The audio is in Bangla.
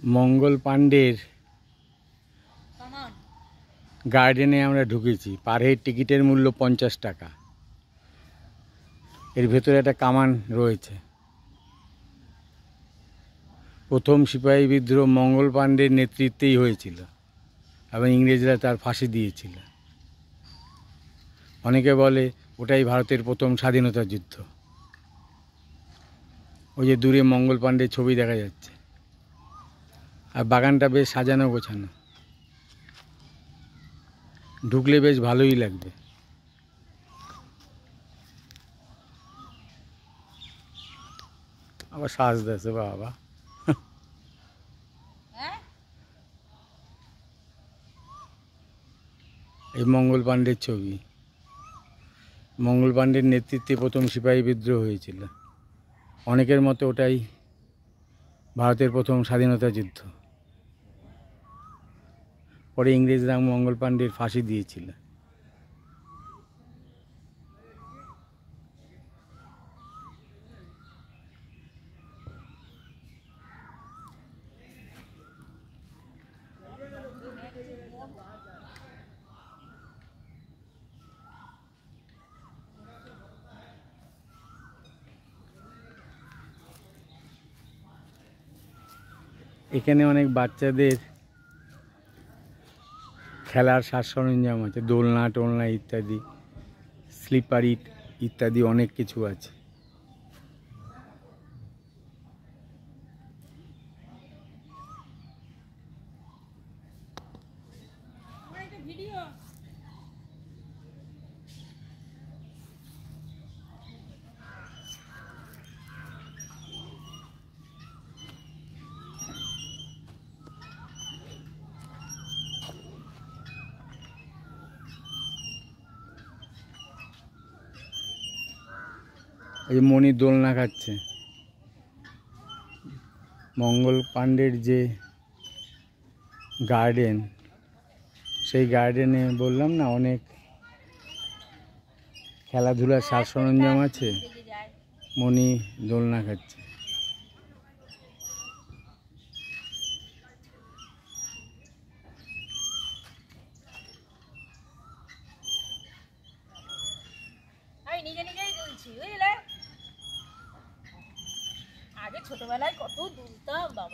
মঙ্গল পাণ্ডের গার্ডেনে আমরা ঢুকেছি। পার হেড টিকিটের মূল্য 50 টাকা। এর ভেতরে একটা কামান রয়েছে। প্রথম সিপাহী বিদ্রোহ মঙ্গল পাণ্ডের নেতৃত্বেই হয়েছিল এবং ইংরেজরা তার ফাঁসি দিয়েছিল। অনেকে বলে ওটাই ভারতের প্রথম স্বাধীনতা যুদ্ধ। ওই যে দূরে মঙ্গল পাণ্ডের ছবি দেখা যাচ্ছে। আর বাগানটা বেশ সাজানো গোছানো, ঢুকলে বেশ ভালোই লাগবে। আবার শ্বাস দিয়েছে বাবা। এই মঙ্গল পাণ্ডের ছবি। মঙ্গল পাণ্ডের নেতৃত্বে প্রথম সিপাহী বিদ্রোহ হয়েছিল। অনেকের মতে ওটাই ভারতের প্রথম স্বাধীনতা যুদ্ধ। পরে ইংরেজরা মঙ্গল পাণ্ডের ফাঁসি দিয়েছিল। এখানে অনেক বাচ্চাদের খেলার সাজ সরঞ্জাম আছে, দোলনা টোলনা ইত্যাদি, স্লিপার ইত্যাদি অনেক কিছু আছে। এই মণি দোলনা খাচ্ছে। মঙ্গল পাণ্ডের যে গার্ডেন, সেই গার্ডেনে বললাম না অনেক খেলাধুলার সাজ সরঞ্জাম আছে। মণি দোলনা খাচ্ছে। আমি নিজে নিজেই দুলছি, বুঝলে? আগে ছোটবেলায় কত দুলতাম বাবা।